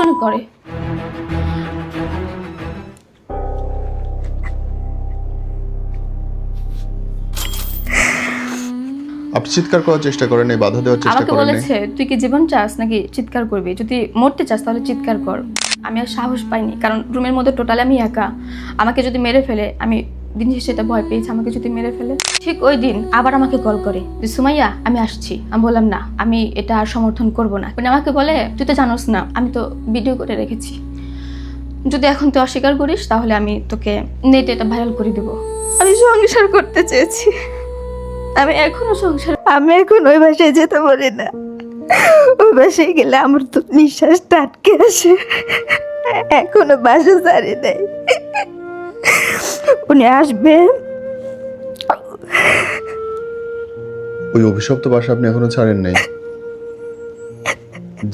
কেন করে? আপনি চিৎকার করার চেষ্টা করেন, এই বাধা দেওয়ার চেষ্টা আমাকে করেন। বলেছে তুই কি জীবন চাস নাকি চিৎকার করবি, যদি মরতে চাস তাহলে চিৎকার কর। আমি আর সাহস পাইনি, কারণ রুমের মধ্যে টোটালি আমি একা। আমাকে যদি মেরে ফেলে, আমি দিন শেষে এটা ভয় পেয়েছি, আমাকে যদি মেরে ফেলে। ঠিক ওই দিন আবার আমাকে কল করে যে সুমাইয়া আমি আসছি। আমি বললাম না, আমি এটা আর সমর্থন করব না। মানে আমাকে বলে তুই তো জানোস না, আমি তো ভিডিও করে রেখেছি, যদি এখন তুই অস্বীকার করিস তাহলে আমি তোকে নেটে এটা ভাইরাল করে দেবো। আমি সংসার করতে চেয়েছি, আমি এখনো সংসার, আমি এখন ওই বাসায় যেতে পারি না। ওই বাসায় গেলে আমার তো নিঃশ্বাসটা আটকে আসে। এখনো বাসা ছাড়ি নাই। উনি আসবে। ওই অভিশপ্ত বাসা আপনি এখনো ছাড়েন নাই?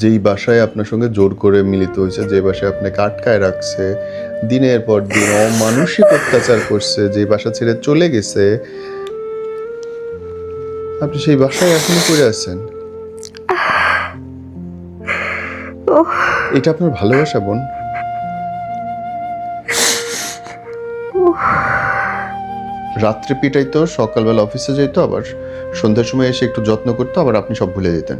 যেই বাসায় আপনার সঙ্গে জোর করে মিলিত হয়েছে, যে বাসায় আপনাকে আটকায় রাখছে, দিনের পর দিন অমানসিক অত্যাচার করছে, যে বাসা ছেড়ে চলে গেছে, আপনি সেই বাসায় এখনো পড়ে আছেন। এটা আপনার ভালোবাসা বোন? রাত্রে পিটাইতো, সকালবেলা অফিসে যেত, আবার সন্ধ্যার সময় এসে একটু যত্ন করতো, আবার আপনি সব ভুলে যেতেন।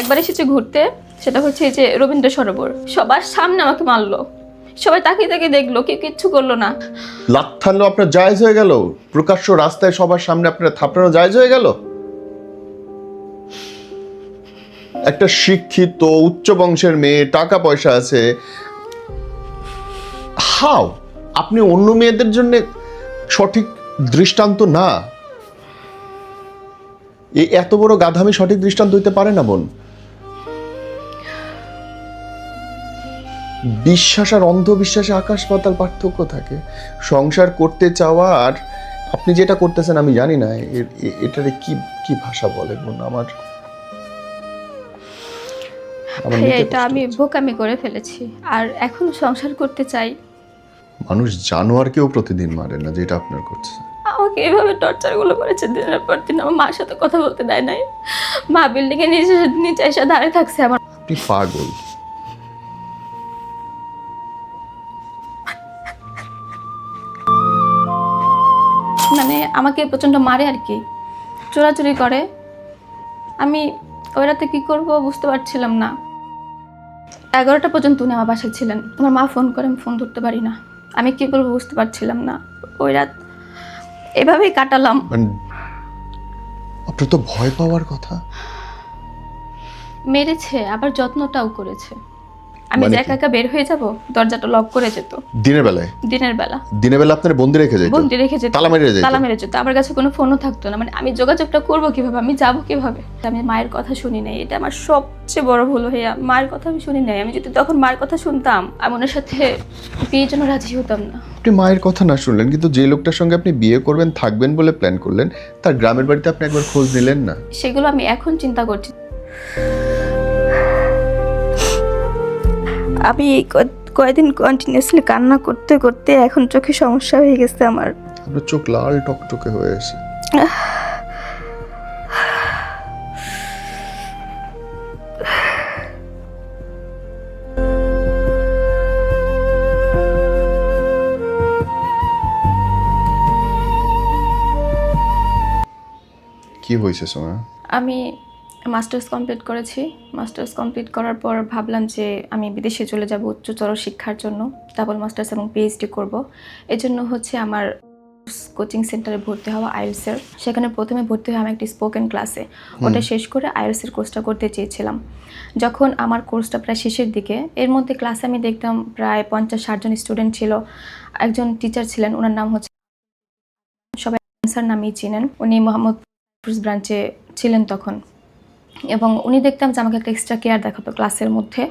একবার এসেছে ঘুরতে, সেটা হচ্ছে এই যে রবীন্দ্র সরোবর, সবার সামনে আমাকে মারলো, সবাই তাকিয়ে তাকিয়ে দেখলো, কেউ কিচ্ছু করলো না। লাথ আপনার জায়েজ হয়ে গেল? প্রকাশ্য রাস্তায় সবার সামনে আপনার থাপড়ানো জায়েজ হয়ে গেল? একটা শিক্ষিত উচ্চ বংশের মেয়ে, টাকা পয়সা আছে, হাও আপনি অন্য মেয়েদের জন্য সঠিক দৃষ্টান্ত না? এই এত বড় গাধামি সঠিক দৃষ্টান্ত হইতে পারে না বোন। বিশ্বাস আর অন্ধবিশ্বাসে আকাশ পাতাল পার্থক্য থাকে। সংসার করতে চাওয়া আর আপনি যেটা করতেছেন আমি জানি না এটারে কি কি ভাষা বলে বোন। আমার এটা আমি বোকামি করে ফেলেছি, আর এখন সংসার করতে চাই। মানুষ জানোয়ারকেও প্রতিদিন মারে না, যেটা আপনার করছে। আমাকে এভাবে টর্চার গুলো করেছে দিনের পর দিন। আমার মার সাথে কথা বলতে দেয় নাই, মা বিল্ডিং এর নিচে এসে দাঁড়িয়ে থাকছে। আমার আপনি পাগল। মানে আমাকে প্রচন্ড মারে আর কি, চোরাচুরি করে। আমি ওই রাতে কি করবো বুঝতে পারছিলাম না। 11টা পর্যন্ত উনি আমার বাসায় ছিলেন। আমার মা ফোন করে, আমি ফোন ধরতে পারি না। আমি কি করবো বুঝতে পারছিলাম না। ওই রাত এভাবেই কাটালাম। আপনার তো ভয় পাওয়ার কথা। মেরেছে, আবার যত্নটাও করেছে। আমি যে একা একা বের হয়ে যাব, দরজাটা লক করে যেত। দিনের বেলায়? দিনের বেলা। দিনের বেলা আপনার বন্দি রেখে যেত? বন্দি রেখে যেত, তালা মেরে যেত? তালা মেরে যেত। আমার কাছে কোনো ফোনও থাকতো না। মানে আমি যোগাযোগটা করব কিভাবে, আমি যাব কিভাবে? আমি মায়ের কথা শুনি নাই, এটা আমার সবচেয়ে বড় ভুল। হইয়া মায়ের কথা আমি শুনি নাই। আমি যদি তখন মায়ের কথা শুনতাম, আমি ওনার সাথে বিয়ের জন্য রাজি হতাম না। আপনি মায়ের কথা না শুনলেন, কিন্তু যে লোকটার সঙ্গে আপনি বিয়ে করবেন, থাকবেন বলে প্ল্যান করলেন, তার গ্রামের বাড়িতে আপনি একবার খোঁজ নিলেন না? সেগুলো আমি এখন চিন্তা করছি। আমি কয়েকদিন কন্টিনিউয়াসলি কান্না করতে করতে এখন চোখে সমস্যা হয়ে গেছে আমার। আপনার চোখ লাল টকটকে হয়ে আছে। কি হয়েছে সোনা? আমি মাস্টার্স কমপ্লিট করেছি। মাস্টার্স কমপ্লিট করার পর ভাবলাম যে আমি বিদেশে চলে যাব উচ্চতর শিক্ষার জন্য, ডাবল মাস্টার্স এবং পিএইচডি করব। এজন্য হচ্ছে আমার কোচিং সেন্টারে ভর্তি হওয়া আইএলটিএস এর। সেখানে প্রথমে ভর্তি হয়ে আমি একটি স্পোকেন ক্লাসে, ওটা শেষ করে আইএলটিএস এর কোর্সটা করতে চেয়েছিলাম। যখন আমার কোর্সটা প্রায় শেষের দিকে, এর মধ্যে ক্লাসে আমি দেখতাম প্রায় 50-60 জন স্টুডেন্ট ছিল। একজন টিচার ছিলেন, ওনার নাম হচ্ছে, সবাই আনসার নামেই চিনেন। উনি মোহাম্মদপুর ব্রাঞ্চে ছিলেন তখন, এবং উনি দেখতাম যে আমাকে একটা এক্সট্রা কেয়ার দেখাতো ক্লাসের মধ্যে,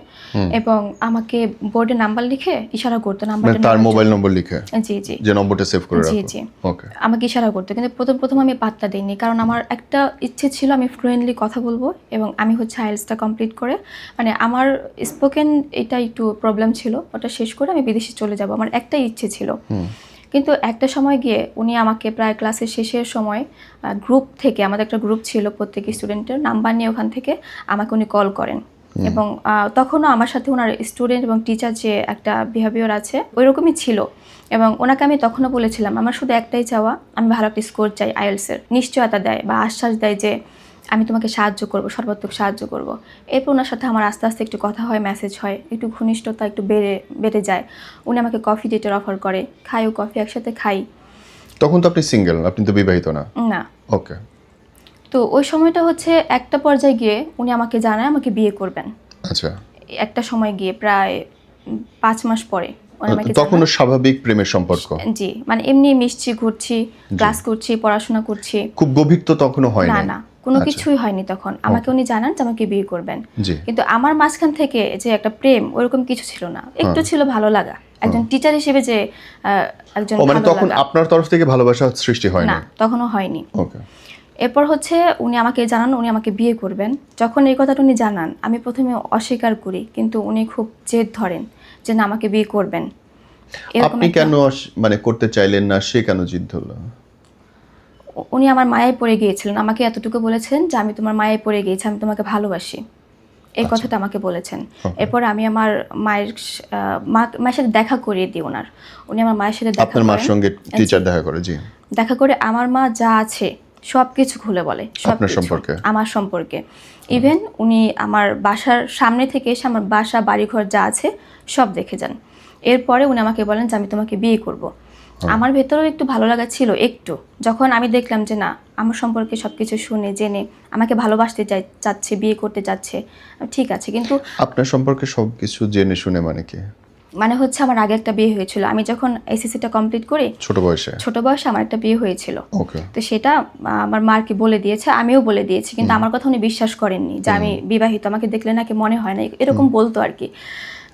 এবং আমাকে বোর্ডে নাম্বার লিখে ইশারা করতো। নাম্বারটা তার মোবাইল নম্বর লিখে? জি জি, যে নম্বরটা সেভ করে রাখো। জি জি, ওকে। আমাকে ইশারা করতো, কিন্তু প্রথম আমি পাত্তা দেইনি, কারণ আমার একটা ইচ্ছে ছিল আমি ফ্লুয়েন্টলি কথা বলবো, এবং আমি হচ্ছে আইএলটিএসটা কমপ্লিট করে, মানে আমার স্পোকেন এটা একটু প্রবলেম ছিল, ওটা শেষ করে আমি বিদেশে চলে যাব, আমার একটাই ইচ্ছে ছিল। কিন্তু একটা সময় গিয়ে উনি আমাকে প্রায় ক্লাসের শেষের সময় গ্রুপ থেকে, আমাদের একটা গ্রুপ ছিল প্রত্যেক স্টুডেন্টের, নাম্বার নিয়ে ওখান থেকে আমাকে উনি কল করেন এবং তখনও আমার সাথে ওনার স্টুডেন্ট এবং টিচার যে একটা বিহেভিয়ার আছে ওই রকমই ছিল। এবং ওনাকে আমি তখনও বলেছিলাম আমার শুধু একটাই চাওয়া, আমি ভালো একটা স্কোর চাই আইএলসের। নিশ্চয়তা দেয় বা আশ্বাস দেয় যে আমি তোমাকে সাহায্য করব, সর্বাত্মক সাহায্য করব। এরপর ওনার সাথে আমার আস্তে আস্তে একটু কথা হয়, মেসেজ হয়, একটু ঘনিষ্ঠতা একটু বেড়ে যায়। উনি আমাকে কফি ডেটের অফার করে, খাইও কফি একসাথে খাই। তখন তো আপনি সিঙ্গেল, আপনি তো বিবাহিত না? না। ওকে। তো ওই সময়টা হচ্ছে একটা পর্যায়ে গিয়ে উনি আমাকে জানায় আমাকে বিয়ে করবেন। আচ্ছা। একটা সময় গিয়ে প্রায় 5 মাস পরে উনি আমাকে তখনও স্বাভাবিক প্রেমের সম্পর্ক? জি, মানে এমনি মিশছি, ঘুরছি, ক্লাস করছি, পড়াশোনা করছি। খুব গভীর তো তখনও হয় না না? না, কোনো কিছুই হয়নি তখন। আমাকে উনি জানান যে আমাকে বিয়ে করবেন। কিন্তু আমার মাঝখান থেকে যে একটা প্রেম ওরকম কিছু ছিল না, একটু ছিল ভালো লাগা, একজন টিচার হিসেবে যে একজন মানে ভালো তখন লাগা। আপনার তরফ থেকে ভালোবাসা সৃষ্টি হয় না, না? তখনও হয়নি। ওকে। এরপর হচ্ছে উনি আমাকে জানান উনি আমাকে বিয়ে করবেন। যখন এই কথাটা উনি জানান আমি প্রথমে অস্বীকার করি, কিন্তু উনি খুব জেদ ধরেন যে না আমাকে বিয়ে করবেন। আপনি কেন মানে করতে চাইলেন না, সে কেন জিদ ধরল? উনি আমার মায়ায় পড়ে গিয়েছিলেন, আমাকে এতটুকু বলেছেন যে আমি তোমার মায়ায় পড়ে গিয়েছি, আমি তোমাকে ভালোবাসি, এই কথাটা আমাকে বলেছেন। এরপর আমি আমার মায়ের সাথে দেখা করিয়ে দিই ওনার। উনি আমার মায়ের সাথে দেখা আপনার মার সঙ্গে টিচার দেখা করে? জি। দেখা করে আমার মা যা আছে সব কিছু খুলে বলে, আপনার সম্পর্কে? আমার সম্পর্কে। ইভেন উনি আমার বাসার সামনে থেকে এসে আমার বাসা বাড়িঘর যা আছে সব দেখে যান। এরপরে উনি আমাকে বলেন যে আমি তোমাকে বিয়ে করব। আমার ভেতরেও একটু ভালো লাগা ছিল একটু, যখন আমি দেখলাম যে না আমার সম্পর্কে সব কিছু শুনে জেনে আমাকে ভালোবাসতে চাচ্ছে, বিয়ে করতে চাচ্ছে, ঠিক আছে। কিন্তু আপনার সম্পর্কে সব কিছু জেনে শুনে মানে কি? মানে হচ্ছে আমার আগে একটা বিয়ে হয়েছিল, আমি যখন এসএসসিটা কমপ্লিট করি ছোট বয়সে আমার একটা বিয়ে হয়েছিল। তো সেটা আমার মাকে বলে দিয়েছে, আমিও বলে দিয়েছি, কিন্তু আমার কথা উনি বিশ্বাস করেননি যে আমি বিবাহিত, আমাকে দেখলে নাকি মনে হয় না, এরকম বলতো আর কি।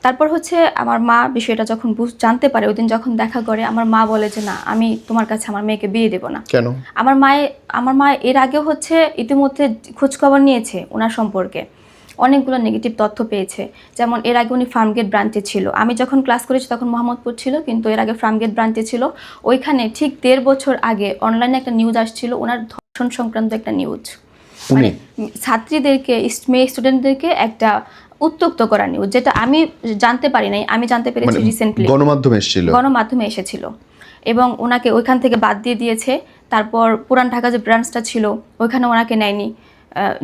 তারপর হচ্ছে আমার মা বিষয়টা যখন জানতে পারে, ওই দিন যখন দেখা করে, আমার মা বলে যে না আমি তোমার কাছে আমার মেয়েকে বিয়ে দেবো না। কেন? আমার মা এর আগেও হচ্ছে ইতিমধ্যে খোঁজখবর নিয়েছে ওনার সম্পর্কে, অনেকগুলো নেগেটিভ তথ্য পেয়েছে। যেমন এর আগে উনি ফার্মগেট ব্রাঞ্চে ছিল, আমি যখন ক্লাস করেছি তখন মোহাম্মদপুর ছিল, কিন্তু এর আগে ফার্মগেট ব্রাঞ্চে ছিল। ওইখানে ঠিক 1.5 বছর আগে অনলাইনে একটা নিউজ আসছিল, ওনার ধর্ষণ সংক্রান্ত একটা নিউজ, মানে ছাত্রীদেরকে, মেয়ে স্টুডেন্টদেরকে একটা উত্ত্যক্ত করা নিউজ, যেটা আমি জানতে পারি নাই, আমি জানতে পেরেছি রিসেন্টলি, গণমাধ্যমে এসেছিল। এবং ওনাকে ওইখান থেকে বাদ দিয়ে দিয়েছে। তারপর পুরান ঢাকা যে ব্রাঞ্চটা ছিল ওইখানে ওনাকে নেয়নি,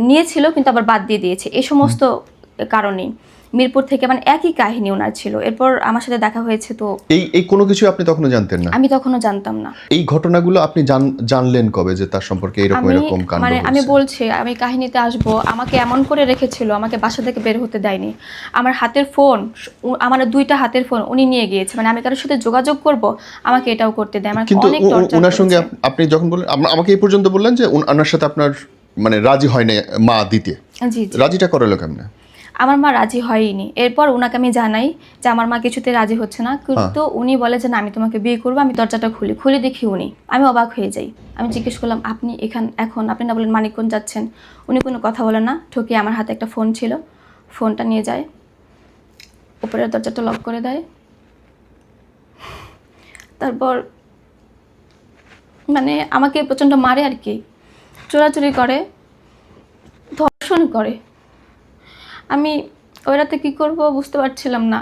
নিয়েছিল কিন্তু আবার বাদ দিয়ে দিয়েছে। এই সমস্ত কারণেই মিরপুর থেকে মানে একই কাহিনী ওনার ছিল। এরপর আমার সাথে দেখা হয়েছে। তো এই কোনো কিছু আপনি তখনো জানতেন না? আমি তখনো জানতাম না। এই ঘটনাগুলো আপনি জানলেন কবে যে তার সম্পর্কে এরকম কাণ্ড? মানে আমি বলছি, আমি কাহিনীতে আসবো। আমাকে এমন করে রেখেছিল, আমাকে বাসা থেকে বের হতে দেয়নি। আমার হাতের ফোন, আমার 2টা হাতের ফোন উনি নিয়ে গিয়েছে, মানে আমি কারোর সাথে যোগাযোগ করব আমাকে এটাও করতে দেয়। আমার অনেক টর্চার। ওনার সঙ্গে আপনি যখন বললেন, আমাকে এই পর্যন্ত বললেন যে ওনার সাথে আপনার মানে রাজি হয় না মা দিতে। জি। রাজিটা করালো কেমনে? আমার মা রাজি হয়নি। এরপর ওনাকে আমি জানাই যে আমার মা কিছুতে রাজি হচ্ছে না, কিন্তু উনি বলে যে না আমি তোমাকে বিয়ে করবো। আমি দরজাটা খুলি দেখি উনি, আমি অবাক হয়ে যাই। আমি জিজ্ঞেস করলাম আপনি এখন আপনি না বলেন মানিকগঞ্জ যাচ্ছেন? উনি কোনো কথা বলে না, ঠকিয়ে আমার হাতে একটা ফোন ছিল, ফোনটা নিয়ে যায়, উপরের দরজাটা লক করে দেয়। তারপর মানে আমাকে প্রচণ্ড মারে আর কি, চোরাচুরি করে, ধর্ষণ করে। আমি ওই রাতে কী করবো বুঝতে পারছিলাম না।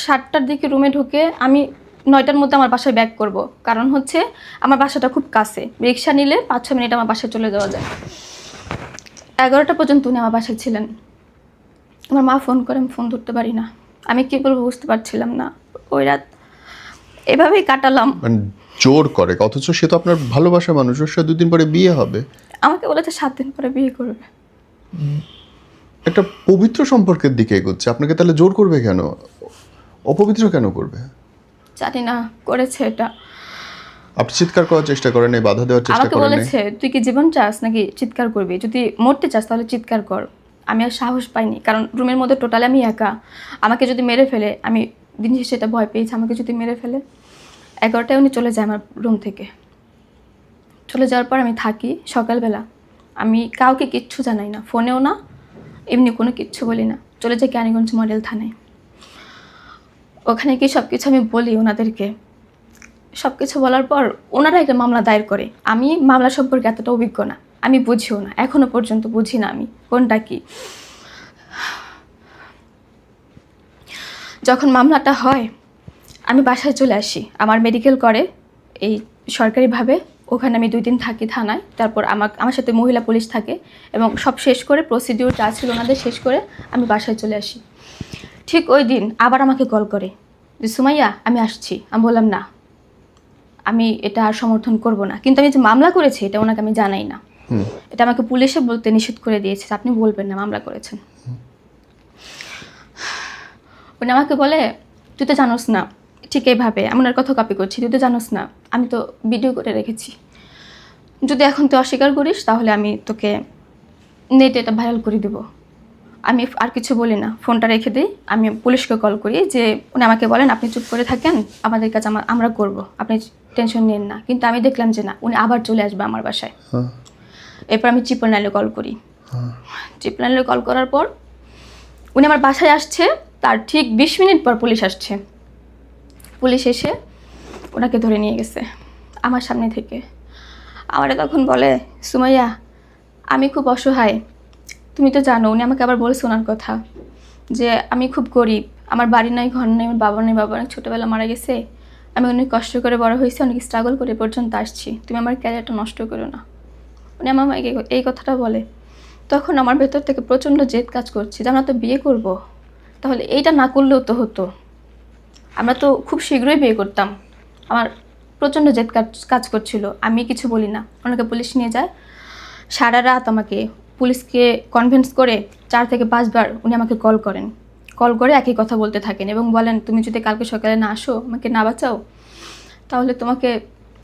7টার দিকে রুমে ঢুকে আমি 9টার মধ্যে আমার বাসায় ব্যাক করব, কারণ হচ্ছে আমার বাসাটা খুব কাছে, রিক্সা নিলে 5-6 মিনিট আমার বাসায় চলে যাওয়া যায়। 11টা পর্যন্ত উনি আমার বাসায় ছিলেন। আমার মা ফোন করে, আমি ফোন ধরতে পারি না, আমি কী করবো বুঝতে পারছিলাম না। ওই রাত এভাবেই কাটালাম। মানে জোর করে, অথচ সে তো আপনার ভালোবাসা মানুষ, ওর সাথে 2 দিন পরে বিয়ে হবে। আমাকে বলেছে 7 দিন পরে বিয়ে করবে। একটা পবিত্র সম্পর্কের দিকে এগোচ্ছে, আপনাকে তাহলে জোর করবে কেন? অপবিত্র কেন করবে? জানি না, করেছে এটা। আপনি চিৎকার করার চেষ্টা করেন, এই বাধা দেওয়ার চেষ্টা করেন? আমাকে বলেছে তুই কি জীবন চাস নাকি চিৎকার করবি, যদি মরতে চাস তাহলে চিৎকার কর। আমি আর সাহস পাইনি, কারণ রুমের মধ্যে টোটালি আমি একা। আমাকে যদি মেরে ফেলে, আমি দিন শেষে এটা ভয় পেয়েছি, আমাকে যদি মেরে ফেলে। 11টায় উনি চলে যায় আমার রুম থেকে। চলে যাওয়ার পর আমি থাকি। সকালবেলা আমি কাউকে কিচ্ছু জানাই না, ফোনেও না, এমনি কোনো কিচ্ছু বলি না, চলে যাই কেরানীগঞ্জ মডেল থানায়। ওখানে কি সব কিছু আমি বলি ওনাদেরকে। সব কিছু বলার পর ওনারা একটা মামলা দায়ের করে। আমি মামলা সম্পর্কে এতটা অভিজ্ঞ না, আমি বুঝিও না, এখনও পর্যন্ত বুঝি না আমি কোনটা কি। যখন মামলাটা হয় আমি বাসায় চলে আসি, আমার মেডিকেল করে এই সরকারিভাবে, ওখানে আমি 2 দিন থাকি থানায়। তারপর আমার সাথে মহিলা পুলিশ থাকে এবং সব শেষ করে প্রসিডিউর যা ছিল ওনাদের শেষ করে আমি বাসায় চলে আসি। ঠিক ওই দিন আবার আমাকে কল করে যে সুমাইয়া আমি আসছি। আমি বললাম না, আমি এটা আর সমর্থন করব না, কিন্তু আমি যে মামলা করেছি এটা ওনাকে আমি জানাই না। এটা আমাকে পুলিশে বলতে নিষেধ করে দিয়েছে, আপনি বলবেন না মামলা করেছেন। উনি আমাকে বলে তুই তো জানোস না, ঠিক এইভাবে আমি ওনার কথা কপি করছি, তুই তো জানোস না আমি তো ভিডিও করে রেখেছি, যদি এখন তুই অস্বীকার করিস তাহলে আমি তোকে নেটে এটা ভাইরাল করে দেবো। আমি আর কিছু বলি না, ফোনটা রেখে দিই। আমি পুলিশকে কল করি যে উনি আমাকে বলেন আপনি চুপ করে থাকেন, আমাদের কাছে আমরা করব, আপনি টেনশন নিন না। কিন্তু আমি দেখলাম যে না, উনি আবার চলে আসবে আমার বাসায়। এরপর আমি ট্রিপল নাইনে কল করি। ট্রিপল নাইনে কল করার পর উনি আমার বাসায় আসছে, তার ঠিক 20 মিনিট পর পুলিশ আসছে। পুলিশ এসে ওনাকে ধরে নিয়ে গেছে আমার সামনে থেকে। আমারে তখন বলে সুমাইয়া আমি খুব অসহায়, তুমি তো জানো। উনি আমাকে আবার বলছে ওনার কথা যে আমি খুব গরিব, আমার বাড়ি নাই, ঘর নেই, আমার বাবা নেই, বাবা অনেক ছোটোবেলা মারা গেছে, আমি অনেক কষ্ট করে বড় হয়েছি, অনেক স্ট্রাগল করে পর্যন্ত আসছি, তুমি আমার ক্যারিয়ারটা নষ্ট করো না। উনি আমার মাকে এই কথাটা বলে। তখন আমার ভেতর থেকে প্রচণ্ড জেদ কাজ করছে যে আমরা তো বিয়ে করব, তাহলে এইটা না করলেও তো হতো, আমরা তো খুব শীঘ্রই বিয়ে করতাম। আমার প্রচণ্ড জেদ কাজ করছিল। আমি কিছু বলি না, ওনাকে পুলিশ নিয়ে যায়। সারা রাত আমাকে পুলিশকে কনভিন্স করে 4 থেকে 5 বার উনি আমাকে কল করেন। কল করে একই কথা বলতে থাকেন এবং বলেন তুমি যদি কালকে সকালে না আসো, আমাকে না বাঁচাও, তাহলে তোমাকে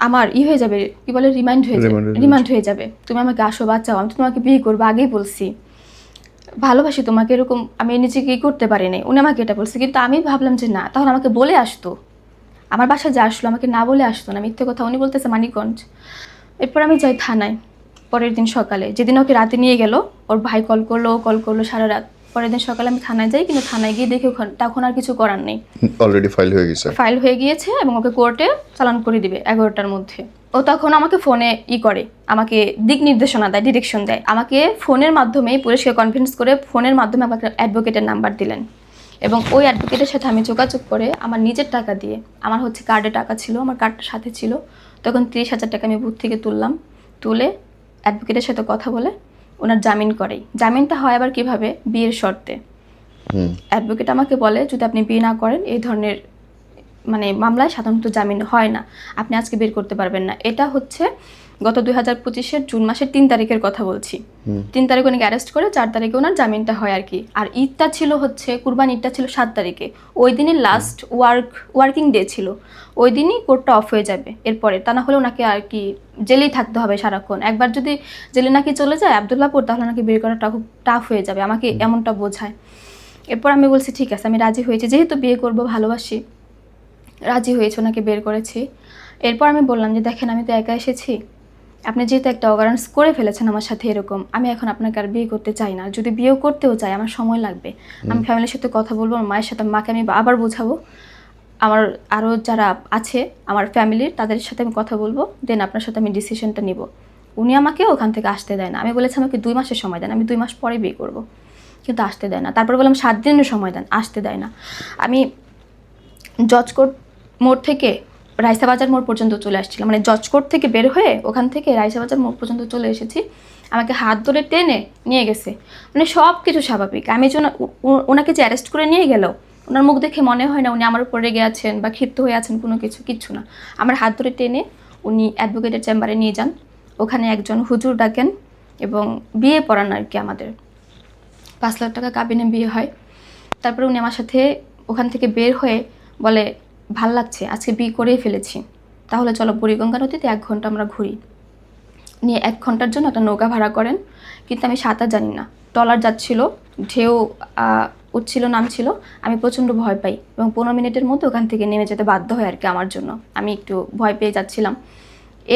আমার হয়ে যাবে, কি বলে রিমান্ড হয়ে যাবে, তুমি আমাকে আসো, বাঁচাও, আমি তো তোমাকে বিয়ে করবো, আগেই বলছি, ভালোবাসি তোমাকে, এরকম আমি নিজেকে করতে পারি নাই। উনি আমাকে এটা বলছে, কিন্তু আমি ভাবলাম যে না, তাহলে আমাকে বলে আসতো, আমার বাসায় যা আসলো আমাকে না বলে আসতো না, মিথ্যে কথা। উনি বলতেছে মানিকগঞ্জ। এরপর আমি যাই থানায়। পরের দিন সকালে, যেদিন ওকে রাতে নিয়ে গেল, ওর ভাই কল করলো সারা রাত। পরের দিন সকালে আমি থানায় যাই, কিন্তু থানায় গিয়ে দেখি তখন আর কিছু করার নেই, অলরেডি ফাইল হয়ে গেছে এবং ওকে কোর্টে চালান করে দিবে 11টার মধ্যে। ও তখন আমাকে ফোনে করে আমাকে দিক নির্দেশনা দেয়, ডিরেকশন দেয়। আমাকে ফোনের মাধ্যমে পুলিশকে কনভিন্স করে ফোনের মাধ্যমে আমাকে অ্যাডভোকেটের নাম্বার দিলেন এবং ওই অ্যাডভোকেটের সাথে আমি যোগাযোগ করে আমার নিজের টাকা দিয়ে, আমার হচ্ছে কার্ডে টাকা ছিল, আমার কার্ডটার সাথে ছিল, তখন 30,000 টাকা আমি বুথ থেকে তুলে অ্যাডভোকেটের সাথে কথা বলে ওনার জামিন করাই। জামিনটা হয় আবার কিভাবে, বিয়ের শর্তে। অ্যাডভোকেট আমাকে বলে যদি আপনি বিয়ে না করেন এই ধরনের মামলায় সাধারণত জামিন হয় না, আপনি আজকে বের করতে পারবেন না। এটা হচ্ছে গত 2025-এর জুন মাসের 3 তারিখের কথা বলছি। 3 তারিখে ওনাকে অ্যারেস্ট করে 4 তারিখে ওনার জামিনটা হয় আর কি। আর ঈদটা ছিল হচ্ছে, কুরবান ঈদটা ছিল 7 তারিখে। ওই দিনই লাস্ট ওয়ার্কিং ডে ছিল, ওই দিনই কোর্টটা অফ হয়ে যাবে। এরপরে তা না হলে ওনাকে আর কি জেলেই থাকতে হবে সারাক্ষণ। একবার যদি জেলে নাকি চলে যায় আবদুল্লাহপুর, তাহলে নাকি বের করাটা খুব টাফ হয়ে যাবে, আমাকে এমনটা বোঝায়। এরপর আমি বলছি ঠিক আছে, আমি রাজি হয়েছি, যেহেতু বিয়ে করব, ভালোবাসি, রাজি হয়েছে, ওনাকে বের করেছি। এরপর আমি বললাম যে দেখেন আমি তো একা এসেছি, আপনি যেহেতু একটা অগারেন্স করে ফেলেছেন আমার সাথে এরকম, আমি এখন আপনাকে আর বিয়ে করতে চাই না, যদি বিয়েও করতেও চাই আমার সময় লাগবে, আমি ফ্যামিলির সাথে কথা বলবো, আমার মায়ের সাথে, মাকে আমি আবার বোঝাবো, আমার আরও যারা আছে আমার ফ্যামিলির তাদের সাথে আমি কথা বলবো, দেন আপনার সাথে আমি ডিসিশনটা নিব। উনি আমাকে ওখান থেকে আসতে দেয় না। আমি বলেছি আমাকে 2 মাসের সময় দেন, আমি 2 মাস পরে বিয়ে করব, কিন্তু আসতে দেয় না। তারপর বললাম 7 দিনের সময় দেন, আসতে দেয় না। আমি জজকোর্ট মোড় থেকে রাইসাবাজার মোড় পর্যন্ত চলে আসছিলাম, জজকোর্ট থেকে বের হয়ে ওখান থেকে রাইসাবাজার মোড় পর্যন্ত চলে এসেছি। আমাকে হাত ধরে টেনে নিয়ে গেছে, সব কিছু স্বাভাবিক। আমি যে ওনাকে যে অ্যারেস্ট করে নিয়ে গেল, ওনার মুখ দেখে মনে হয় না উনি আমার উপর রেগে আছেন বা ক্ষিপ্ত হয়ে আছেন, কিচ্ছু না। আমার হাত ধরে টেনে উনি অ্যাডভোকেটের চেম্বারে নিয়ে যান, ওখানে একজন হুজুর ডাকেন এবং বিয়ে পড়ান আর কি। আমাদের 5 লাখ টাকা কাবিনে বিয়ে হয়। তারপরে উনি আমার সাথে ওখান থেকে বের হয়ে বলে ভাল লাগছে, আজকে বিয়ে করেই ফেলেছি, তাহলে চলো বুড়িগঙ্গা নদীতে 1 ঘন্টা আমরা ঘুরি। নিয়ে 1 ঘন্টার জন্য একটা নৌকা ভাড়া করেন, কিন্তু আমি সাঁতার জানি না। ট্রলার যাচ্ছিল, ঢেউ উঠছিল, নামছিল, আমি প্রচণ্ড ভয় পাই এবং 15 মিনিটের মধ্যে ওখান থেকে নেমে যেতে বাধ্য হয় আর কি। আমার জন্য আমি একটু ভয় পেয়ে যাচ্ছিলাম।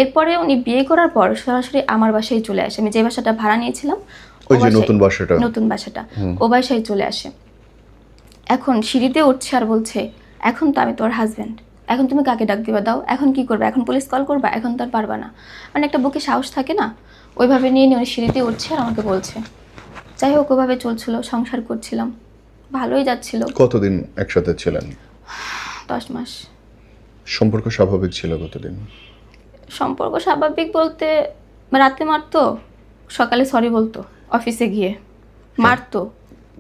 এরপরে উনি বিয়ে করার পর সরাসরি আমার বাসায় চলে আসে। আমি যে বাসাটা ভাড়া নিয়েছিলাম, নতুন বাসাটা, ও বাসায় চলে আসে। এখন সিঁড়িতে উঠছে আর বলছে এখন তো আমি তোর হাজব্যান্ড, এখন তুমি কাকে ডাক দিবা, দাও, এখন কি করবে, এখন পুলিশ কল করবা, এখন তো আর পারবা না। একটা বুকে সাহস থাকে না, ওইভাবে নিয়ে উনি সিঁড়িতে উঠছে আর আমাকে বলছে। যাই হোক, ওইভাবে চলছিল, সংসার করছিলাম। ভালোই যাচ্ছিল। কতদিন একসাথে ছিলেন? 10 মাস। সম্পর্ক স্বাভাবিক ছিল কতদিন? সম্পর্ক স্বাভাবিক বলতে রাতে মারতো, সকালে সরি বলতো, অফিসে গিয়ে মারতো।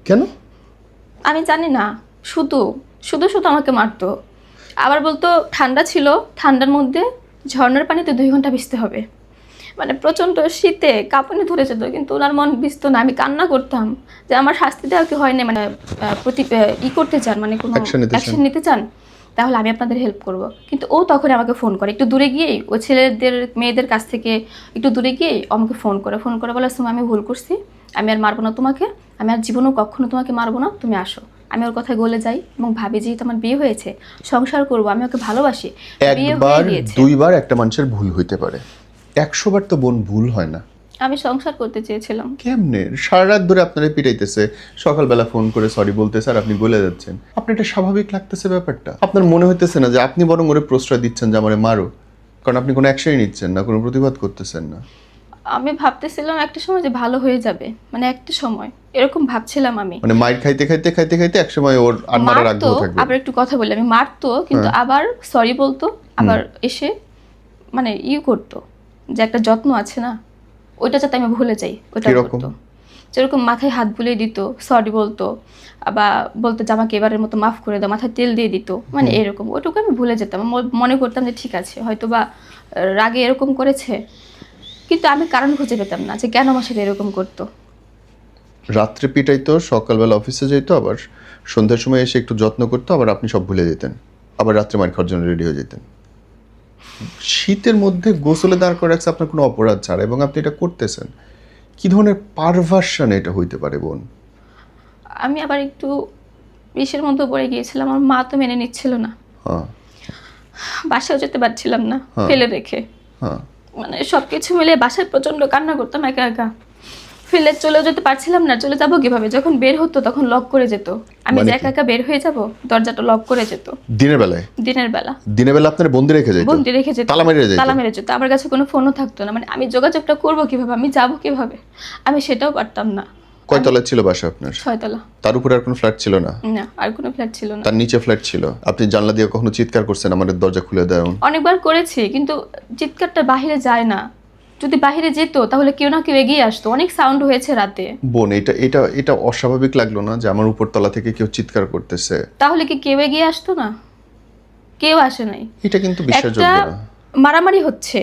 কেন? আমি জানি না, শুধু শুধু শুধু আমাকে মারতো। আবার বলতো ঠান্ডা ছিল, ঠান্ডার মধ্যে ঝর্ণার পানিতে 2 ঘন্টা ভিজতে হবে। মানে প্রচণ্ড শীতে কাঁপুনি ধরে যেত, কিন্তু ওনার মন ভিজতো না। আমি কান্না করতাম যে আমার শাস্তি দেওয়া কি হয় না, মানে করতে চান, মানে কোনো Action নিতে চান। অ্যাকশন নিতে চান, তাহলে আমি আপনাদের হেল্প করব। কিন্তু ও তখন আমাকে ফোন করে, একটু দূরে গিয়েই ও ছেলেদের মেয়েদের কাছ থেকে একটু দূরে গিয়েই আমাকে ফোন করে বলে, সুমা আমি ভুল করছি, আমি আর মারবো না তোমাকে, আমি আর জীবনেও কখনো তোমাকে মারবো না, তুমি আসো। আমি ওর কথায় গলে যাই এবং ভাবি যেহেতু আমার বিয়ে হয়েছে, সংসার করব, আমি ওকে ভালোবাসি, বিয়ে হয়ে একবার গিয়েছে, 2বার একটা মানুষের ভুল হইতে পারে, 100বার তো বোন ভুল হয় না। আমি সংসার করতে চেয়েছিলাম। কেমনে সারা রাত ধরে আপনারা পিটাইতেছে, সকালবেলা ফোন করে সরি বলতেছে আর আপনি বলে যাচ্ছেন? আপনার এটা স্বাভাবিক লাগতেছে ব্যাপারটা? আপনার মনে হইতেছে না যে আপনি বরং ওরে প্রশ্রয় দিচ্ছেন যে আমারে মারো? কারণ আপনি কোনো অ্যাকশনই নিচ্ছেন না, কোনো প্রতিবাদ করতেছেন না। আমি ভাবতেছিলাম একটা সময় যে ভালো হয়ে যাবে, মানে একটা সময় এরকম ভাবছিলাম আমি। মানে মাইর খাইতে খাইতে খাইতে খাইতে একসময় ওর আর মারার মারতো, আগ্রহ থাকবে। আবার একটু কথা বলি, আমি মারতো কিন্তু আবার সরি বলতো, আবার এসে মানে করতো যে একটা যত্ন আছে না, ওইটা যাতে আমি ভুলে যাই, ওইটা কিরকম? করতো। যেরকম মাথায় হাত বুলিয়ে দিত, সরি বলতো, আবার বলতো যে আমাকে এবারের মতো মাফ করে দাও, মাথায় তেল দিয়ে দিত, মানে এরকম। ওইটুকু আমি ভুলে যেতাম, মনে করতাম যে ঠিক আছে, হয়তো বা রাগে এরকম করেছে, কিন্তু আমি কারণ খুঁজে পেতাম না যে কেন আমার সাথে এরকম করতো। রাত্রে পিটাইতো, সকালবেলা অফিসে যেত, আবার সন্ধ্যার সময় এসে একটু যত্ন করতো, আবার আপনি সব ভুলে যেতেন, আবার রাত্রে মার খাওয়ার জন্য রেডি হয়ে যেতেন। শীতের মধ্যে গোসলে দাঁড় করে রাখছে আপনার কোনো অপরাধ ছাড়া, এবং আপনি এটা করতেছেন। কি ধরনের পারভার্সন এটা হইতে পারে বোন? আমি আবার একটু বিষের মধ্যে পড়ে গিয়েছিলাম, আমার মা তো মেনে নিচ্ছিল না, হ্যাঁ বাসায় যেতে পারছিলাম না ফেলে রেখে। হ্যাঁ। মানে সবকিছু মিলে বাসায় প্রচন্ড কান্না করতাম একা একা, ফেলে চলেও যেতে পারছিলাম না। চলে যাবো কিভাবে? যখন বের হতো তখন লক করে যেত, আমি মানে যে কি? একা একা বের হয়ে যাব, দরজাটা লক করে যেত। দিনের বেলায়? দিনের বেলা দিনের বেলা আপনার বন্দি রেখে যেত? বন্দি রেখে যেত, তালা মেরে যেত? তালা মেরে যেত। আমার কাছে কোনো ফোনও থাকতো না, মানে আমি যোগাযোগটা করবো কিভাবে, আমি যাবো কিভাবে, আমি সেটাও পারতাম না। কয় তলায় ছিল বাসা আপনার? 6 তলা। তার উপরে আর কোনো ফ্ল্যাট ছিল না? না, আর কোনো ফ্ল্যাট ছিল না। তার নিচে ফ্ল্যাট ছিল? আপনি জানলা দিয়ে কখনো চিৎকার করছেন আমাদের দরজা খুলে দেন? অনেকবার করেছি, কিন্তু চিৎকারটা বাহিরে যায় না। যদি বাহিরে যেত তাহলে কেউ না কেউ এগিয়ে আসতো, অনেক সাউন্ড হয়েছে রাতে। বোন, এটা এটা এটা অস্বাভাবিক লাগলো না যে আমার উপর তলা থেকে কেউ চিৎকার করতেছে? তাহলে কি কেউ এগিয়ে আসতো না? কেউ আসে নাই। এটা কিন্তু বিশ্বাসযোগ্য একটা না। মারামারি হচ্ছে,